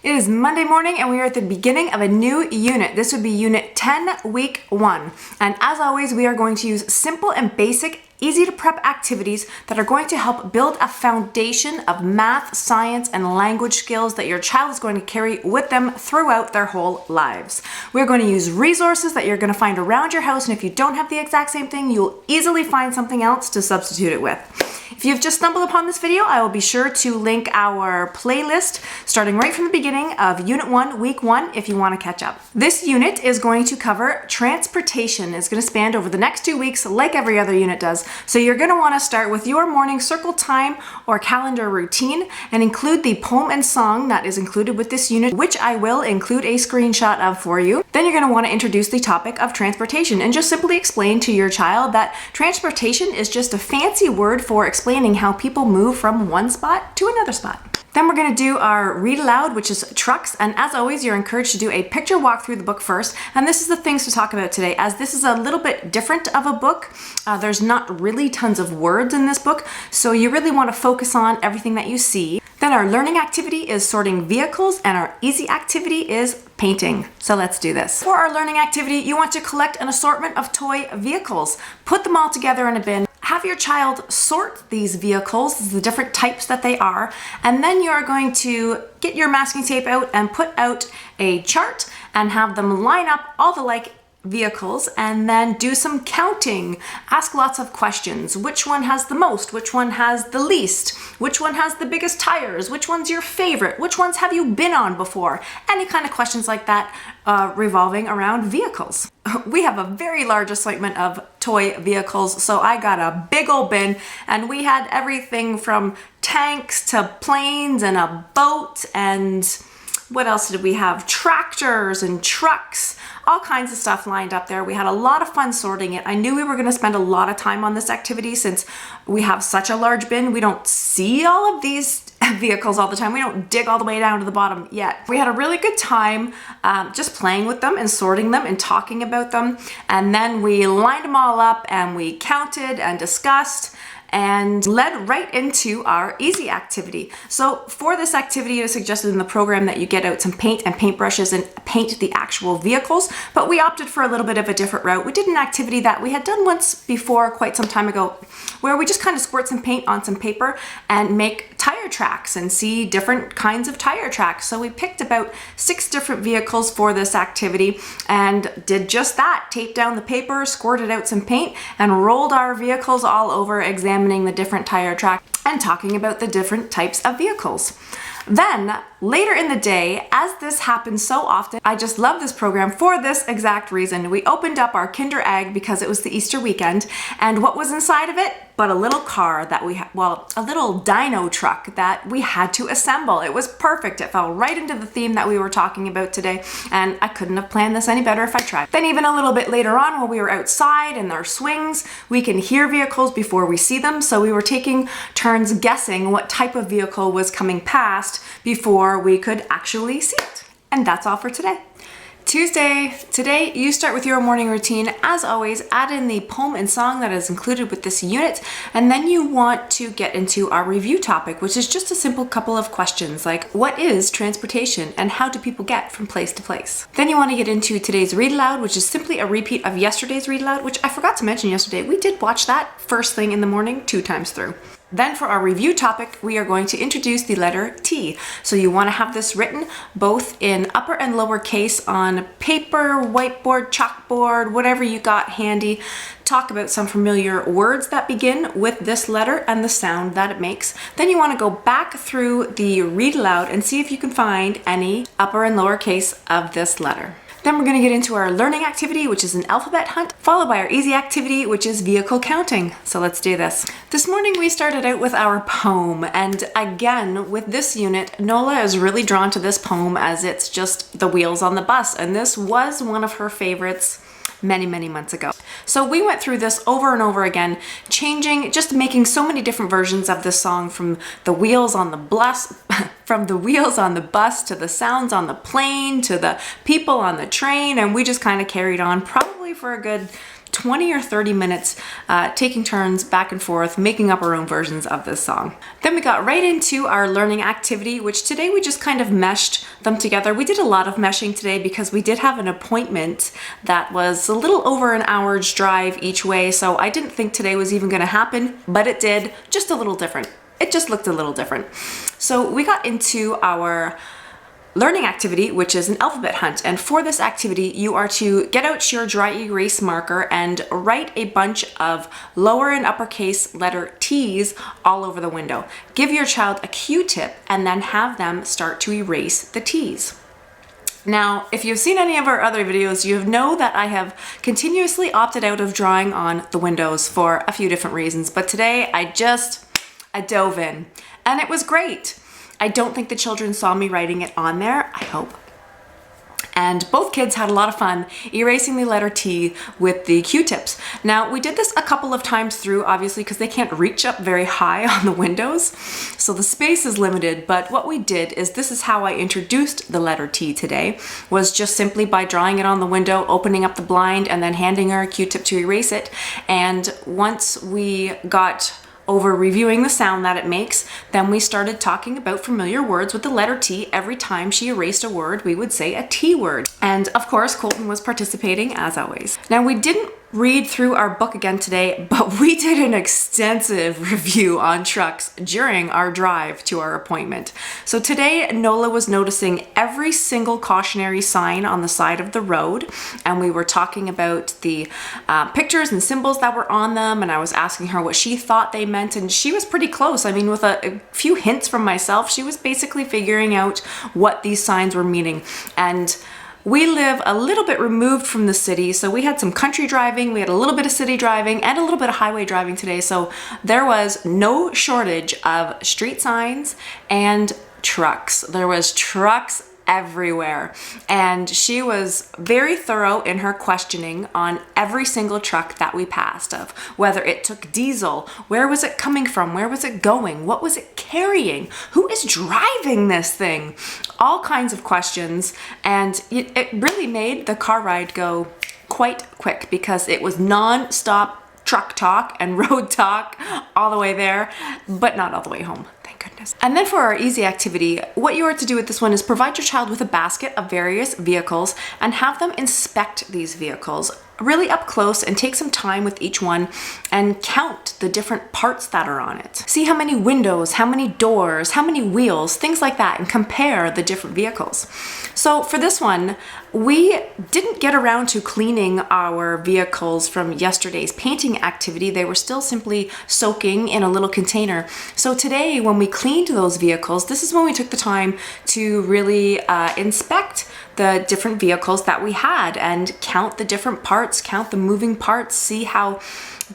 It is Monday morning and we are at the beginning of a new unit. This would be Unit 10, Week 1. And as always, we are going to use simple and basic, easy to prep activities that are going to help build a foundation of math, science, and language skills that your child is going to carry with them throughout their whole lives. We're going to use resources that you're going to find around your house, and if you don't have the exact same thing, you'll easily find something else to substitute it with. If you've just stumbled upon this video, I will be sure to link our playlist starting right from the beginning of Unit 1, Week 1, if you want to catch up. This unit is going to cover transportation. It's going to span over the next 2 weeks like every other unit does. So you're going to want to start with your morning circle time or calendar routine and include the poem and song that is included with this unit, which I will include a screenshot of for you. Then you're going to want to introduce the topic of transportation and just simply explain to your child that transportation is just a fancy word for explaining how people move from one spot to another spot. Then we're going to do our read aloud, which is trucks. And as always, you're encouraged to do a picture walk through the book first. And this is the things to talk about today, as this is a little bit different of a book. There's not really tons of words in this book, so you really want to focus on everything that you see. Then our learning activity is sorting vehicles, and our easy activity is painting. So let's do this. For our learning activity, you want to collect an assortment of toy vehicles. Put them all together in a bin. Have your child sort these vehicles, the different types that they are, and then you're going to get your masking tape out and put out a chart and have them line up all the vehicles and then do some counting. Ask lots of questions. Which one has the most? Which one has the least? Which one has the biggest tires? Which one's your favorite? Which ones have you been on before? Any kind of questions like that revolving around vehicles. We have a very large assortment of toy vehicles, so I got a big old bin and we had everything from tanks to planes and a boat and what else did we have? Tractors and trucks, all kinds of stuff lined up there. We had a lot of fun sorting it. I knew we were going to spend a lot of time on this activity since we have such a large bin. We don't see all of these vehicles all the time. We don't dig all the way down to the bottom yet. We had a really good time just playing with them and sorting them and talking about them. And then we lined them all up and we counted and discussed and led right into our easy activity. So for this activity, it was suggested in the program that you get out some paint and paintbrushes and paint the actual vehicles, but we opted for a little bit of a different route. We did an activity that we had done once before quite some time ago, where we just kind of squirt some paint on some paper and make tire tracks and see different kinds of tire tracks. So we picked about 6 different vehicles for this activity and did just that. Taped down the paper, squirted out some paint, and rolled our vehicles all over, examining the different tire tracks and talking about the different types of vehicles. Then later in the day, as this happens so often, I just love this program for this exact reason. We opened up our Kinder Egg because it was the Easter weekend, and what was inside of it but a little car that a little dino truck that we had to assemble. It was perfect. It fell right into the theme that we were talking about today, and I couldn't have planned this any better if I tried. Then even a little bit later on, when we were outside in our swings, we can hear vehicles before we see them, so we were taking turns guessing what type of vehicle was coming past before we could actually see it. And that's all for today. Tuesday. Today, you start with your morning routine. As always, add in the poem and song that is included with this unit, and then you want to get into our review topic, which is just a simple couple of questions like, what is transportation and how do people get from place to place? Then you want to get into today's read aloud, which is simply a repeat of yesterday's read aloud, which I forgot to mention yesterday. We did watch that first thing in the morning 2 times through. Then for our review topic, we are going to introduce the letter T. So you want to have this written both in upper and lower case on paper, whiteboard, chalkboard, whatever you got handy. Talk about some familiar words that begin with this letter and the sound that it makes. Then you want to go back through the read aloud and see if you can find any upper and lower case of this letter. Then we're going to get into our learning activity, which is an alphabet hunt, followed by our easy activity, which is vehicle counting. So let's do this. This morning we started out with our poem, and again with this unit, Nola is really drawn to this poem as it's just the wheels on the bus, and this was one of her favorites many months ago. So we went through this over and over again, just making so many different versions of this song, from the wheels on the bus, from the wheels on the bus to the sounds on the plane to the people on the train, and we just kind of carried on probably for a good 20 or 30 minutes taking turns back and forth, making up our own versions of this song. Then we got right into our learning activity, which today we just kind of meshed them together. We did a lot of meshing today because we did have an appointment that was a little over an hour's drive each way, so I didn't think today was even going to happen, but it did, just a little different. It just looked a little different. So we got into our learning activity, which is an alphabet hunt. And for this activity, you are to get out your dry erase marker and write a bunch of lower and uppercase letter T's all over the window. Give your child a Q-tip and then have them start to erase the T's. Now, if you've seen any of our other videos, you know that I have continuously opted out of drawing on the windows for a few different reasons, but today I dove in and it was great. I don't think the children saw me writing it on there, I hope. And both kids had a lot of fun erasing the letter T with the Q-tips. Now, we did this a couple of times through, obviously, because they can't reach up very high on the windows, so the space is limited. But what we did is, this is how I introduced the letter T today, was just simply by drawing it on the window, opening up the blind, and then handing her a Q-tip to erase it. And once we got over reviewing the sound that it makes, then we started talking about familiar words with the letter T. Every time she erased a word, we would say a T word. And of course, Colton was participating as always. Now, we didn't read through our book again today, but we did an extensive review on trucks during our drive to our appointment. So today, Nola was noticing every single cautionary sign on the side of the road, and we were talking about the pictures and symbols that were on them, and I was asking her what she thought they meant, and she was pretty close. I mean, with a few hints from myself, she was basically figuring out what these signs were meaning. And we live a little bit removed from the city, so we had some country driving, we had a little bit of city driving, and a little bit of highway driving today, so there was no shortage of street signs and trucks. There was trucks everywhere, and she was very thorough in her questioning on every single truck that we passed, of whether it took diesel, where was it coming from, where was it going, what was it carrying, who is driving this thing, all kinds of questions. And it really made the car ride go quite quick because it was non-stop truck talk and road talk all the way there, but not all the way home. And then for our easy activity, what you are to do with this one is provide your child with a basket of various vehicles and have them inspect these vehicles really up close and take some time with each one and count the different parts that are on it. See how many windows, how many doors, how many wheels, things like that, and compare the different vehicles. So for this one, we didn't get around to cleaning our vehicles from yesterday's painting activity. They were still simply soaking in a little container. So today, when we cleaned those vehicles, this is when we took the time to really inspect the different vehicles that we had and count the different parts, count the moving parts, see how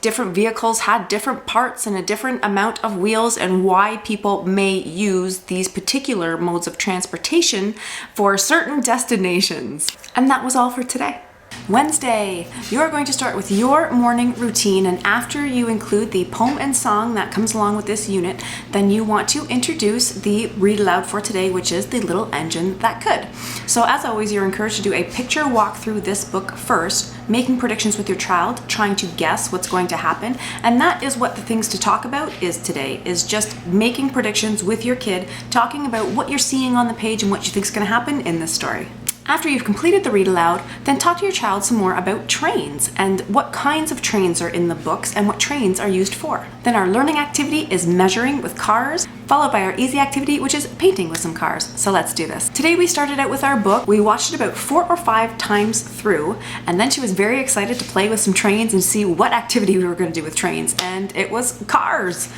different vehicles had different parts and a different amount of wheels, and why people may use these particular modes of transportation for certain destinations. And that was all for today. Wednesday, you are going to start with your morning routine, and after you include the poem and song that comes along with this unit, then you want to introduce the read aloud for today, which is The Little Engine That Could. So as always, you're encouraged to do a picture walk through this book first, making predictions with your child, trying to guess what's going to happen, and that is what the things to talk about is today, is just making predictions with your kid, talking about what you're seeing on the page and what you think is going to happen in this story. After you've completed the read aloud, then talk to your child some more about trains and what kinds of trains are in the books and what trains are used for. Then our learning activity is measuring with cars, followed by our easy activity, which is painting with some cars. So let's do this. Today we started out with our book. We watched it about 4 or 5 times through, and then she was very excited to play with some trains and see what activity we were going to do with trains, and it was cars.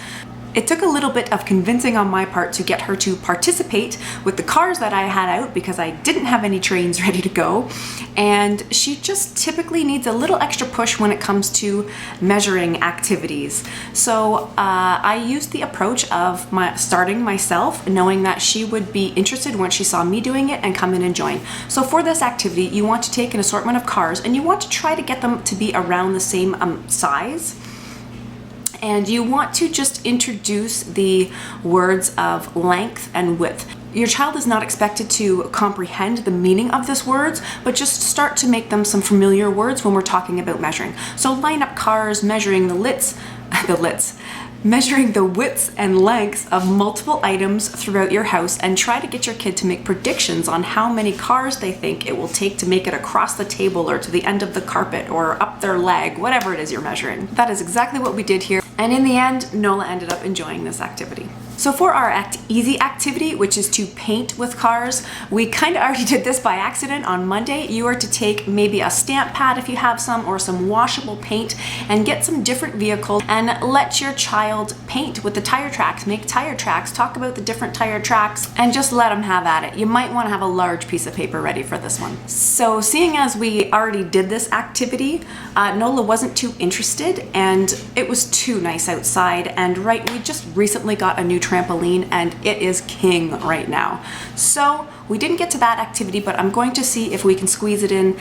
It took a little bit of convincing on my part to get her to participate with the cars that I had out because I didn't have any trains ready to go, and she just typically needs a little extra push when it comes to measuring activities. So I used the approach of starting myself, knowing that she would be interested once she saw me doing it and come in and join. So for this activity, you want to take an assortment of cars and you want to try to get them to be around the same size. And you want to just introduce the words of length and width. Your child is not expected to comprehend the meaning of these words, but just start to make them some familiar words when we're talking about measuring. So line up cars, measuring measuring the widths and lengths of multiple items throughout your house, and try to get your kid to make predictions on how many cars they think it will take to make it across the table or to the end of the carpet or up their leg, whatever it is you're measuring. That is exactly what we did here. And in the end, Nola ended up enjoying this activity. So for our easy activity, which is to paint with cars, we kind of already did this by accident on Monday. You are to take maybe a stamp pad if you have some, or some washable paint, and get some different vehicles and let your child paint with the tire tracks, make tire tracks, talk about the different tire tracks, and just let them have at it. You might want to have a large piece of paper ready for this one. So seeing as we already did this activity, Nola wasn't too interested, and it was too nice outside, and we just recently got a new trampoline and it is king right now. So we didn't get to that activity, but I'm going to see if we can squeeze it in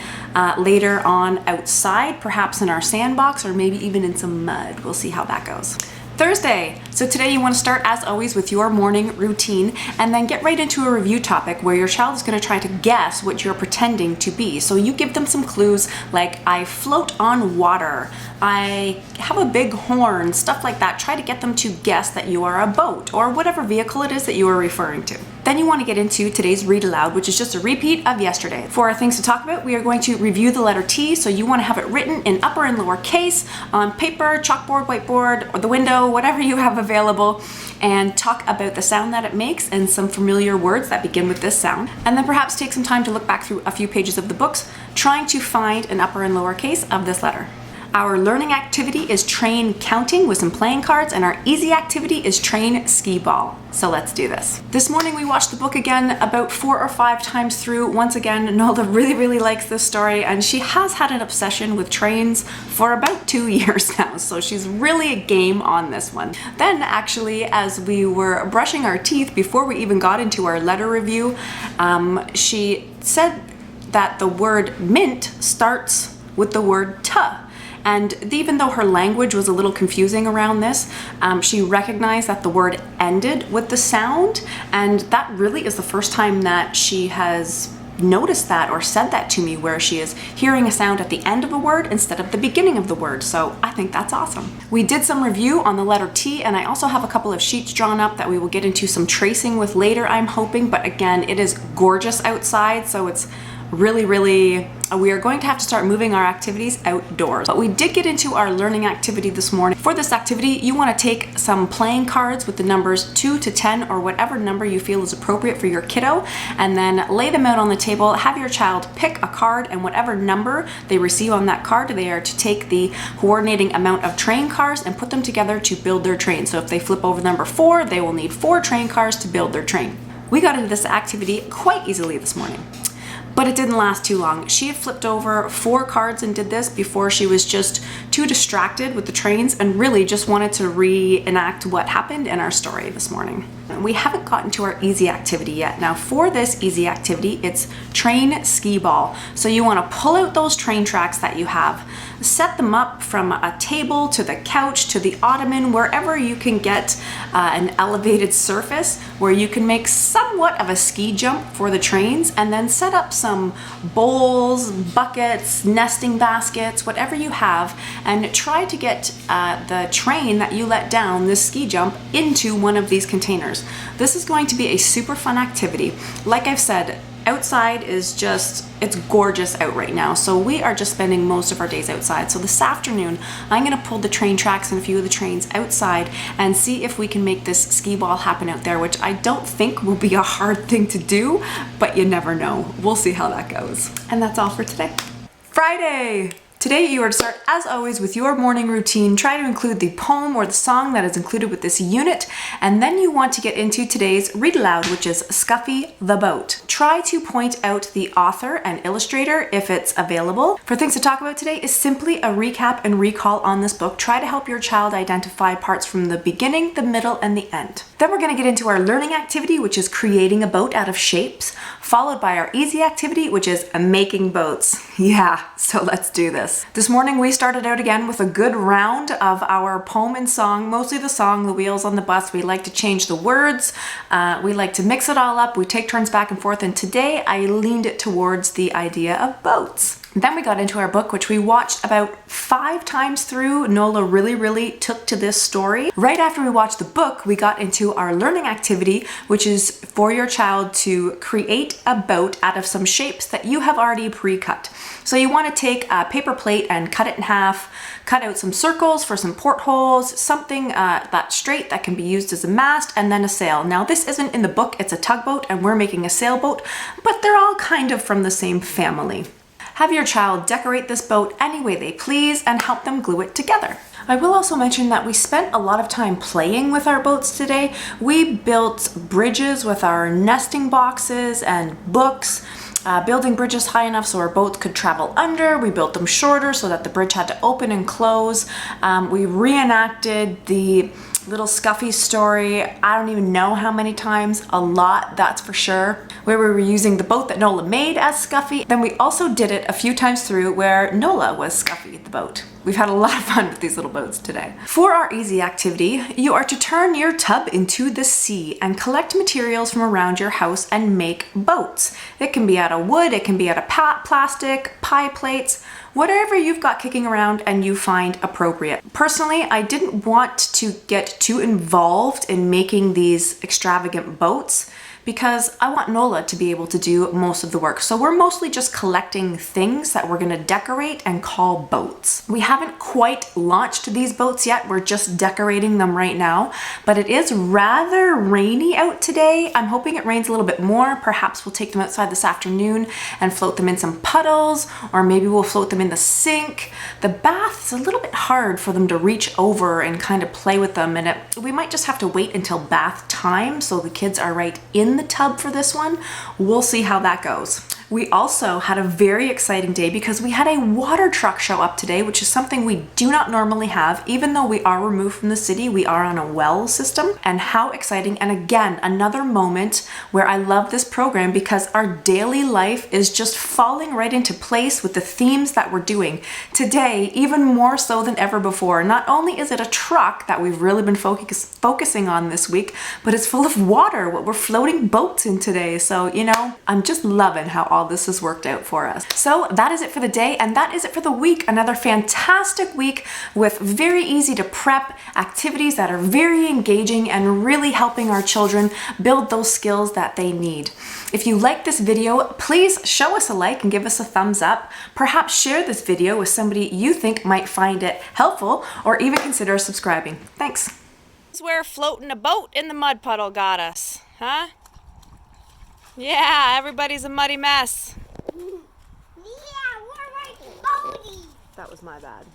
later on outside, perhaps in our sandbox or maybe even in some mud. We'll see how that goes. Thursday. So today you want to start, as always, with your morning routine and then get right into a review topic where your child is going to try to guess what you're pretending to be. So you give them some clues like, I float on water, I have a big horn, stuff like that. Try to get them to guess that you are a boat or whatever vehicle it is that you are referring to. Then you want to get into today's read aloud, which is just a repeat of yesterday. For our things to talk about, we are going to review the letter T. So you want to have it written in upper and lower case on paper, chalkboard, whiteboard, or the window, whatever you have available, and talk about the sound that it makes and some familiar words that begin with this sound. And then perhaps take some time to look back through a few pages of the books, trying to find an upper and lower case of this letter. Our learning activity is train counting with some playing cards, and our easy activity is train skee ball. So let's do this. This morning we watched the book again about 4 or 5 times through. Once again, Nola really likes this story, and she has had an obsession with trains for about 2 years now, so she's really a game on this one. Then actually, as we were brushing our teeth before we even got into our letter review, she said that the word mint starts with the word "ta." And even though her language was a little confusing around this, she recognized that the word ended with the sound, and that really is the first time that she has noticed that or said that to me, where she is hearing a sound at the end of a word instead of the beginning of the word. So I think that's awesome. We did some review on the letter T, and I also have a couple of sheets drawn up that we will get into some tracing with later, I'm hoping. But again, it is gorgeous outside, so it's really, we are going to have to start moving our activities outdoors. But we did get into our learning activity this morning. For this activity, you want to take some playing cards with the numbers 2 to 10 or whatever number you feel is appropriate for your kiddo, and then lay them out on the table. Have your child pick a card, and whatever number they receive on that card, they are to take the coordinating amount of train cars and put them together to build their train. So if they flip over number 4, they will need 4 train cars to build their train. We got into this activity quite easily this morning, but it didn't last too long. She had flipped over 4 cards and did this before she was just too distracted with the trains and really just wanted to reenact what happened in our story this morning. We haven't gotten to our easy activity yet. Now for this easy activity, it's train skee ball. So you want to pull out those train tracks that you have, set them up from a table to the couch to the ottoman, wherever you can get an elevated surface where you can make somewhat of a ski jump for the trains, and then set up some bowls, buckets, nesting baskets, whatever you have, and try to get the train that you let down, this ski jump, into one of these containers. This is going to be a super fun activity. Like I've said, outside is just, it's gorgeous out right now. So we are just spending most of our days outside. So this afternoon, I'm gonna pull the train tracks and a few of the trains outside and see if we can make this skee ball happen out there, which I don't think will be a hard thing to do, but you never know. We'll see how that goes. And that's all for today. Friday! Today you are to start, as always, with your morning routine. Try to include the poem or the song that is included with this unit, and then you want to get into today's read aloud, which is Scuffy the Boat. try to point out the author and illustrator if it's available. For things to talk about today is simply a recap and recall on this book. Try to help your child identify parts from the beginning, the middle, and the end. Then we're going to get into our learning activity, which is creating a boat out of shapes, followed by our easy activity, which is making boats. Yeah, so let's do this. This morning we started out again with a good round of our poem and song, mostly the song, The Wheels on the Bus. We like to change the words. We like to mix it all up. We take turns back and forth, and today I leaned it towards the idea of boats. Then we got into our book, which we watched about 5 times through. Nola really took to this story. Right after we watched the book, we got into our learning activity, which is for your child to create a boat out of some shapes that you have already pre-cut. So you want to take a paper plate and cut it in half, cut out some circles for some portholes, something that's straight that can be used as a mast, and then a sail. Now this isn't in the book, it's a tugboat, and we're making a sailboat, but they're all kind of from the same family. Have your child decorate this boat any way they please and help them glue it together. I will also mention that we spent a lot of time playing with our boats today. We built bridges with our nesting boxes and books, building bridges high enough so our boat could travel under. We built them shorter so that the bridge had to open and close. We reenacted the little Scuffy story, I don't even know how many times, a lot, that's for sure, where we were using the boat that Nola made as Scuffy. Then we also did it a few times through where Nola was Scuffy, the boat. We've had a lot of fun with these little boats today. For our easy activity, you are to turn your tub into the sea and collect materials from around your house and make boats. It can be out of wood, it can be out of plastic, pie plates, whatever you've got kicking around and you find appropriate. Personally, I didn't want to get too involved in making these extravagant boats because I want Nola to be able to do most of the work. So we're mostly just collecting things that we're gonna decorate and call boats. We haven't quite launched these boats yet. We're just decorating them right now, but it is rather rainy out today. I'm hoping it rains a little bit more. Perhaps we'll take them outside this afternoon and float them in some puddles, or maybe we'll float them in the sink. The bath is a little bit hard for them to reach over and kind of play with them, and we might just have to wait until bath time so the kids are right in the tub for this one. We'll see how that goes. We also had a very exciting day because we had a water truck show up today, which is something we do not normally have. Even though we are removed from the city, we are on a well system. And how exciting. And again, another moment where I love this program because our daily life is just falling right into place with the themes that we're doing. Today, even more so than ever before, not only is it a truck that we've really been focusing on this week, but it's full of water, what we're floating boats in today. So, you know, I'm just loving how all this has worked out for us. So that is it for the day, and that is it for the week. Another fantastic week with very easy to prep activities that are very engaging and really helping our children build those skills that they need. If you like this video, please show us a like and give us a thumbs up. Perhaps share this video with somebody you think might find it helpful, or even consider subscribing. Thanks. This is where floating a boat in the mud puddle got us, huh? Yeah, everybody's a muddy mess. Yeah, we're like boaty. That was my bad.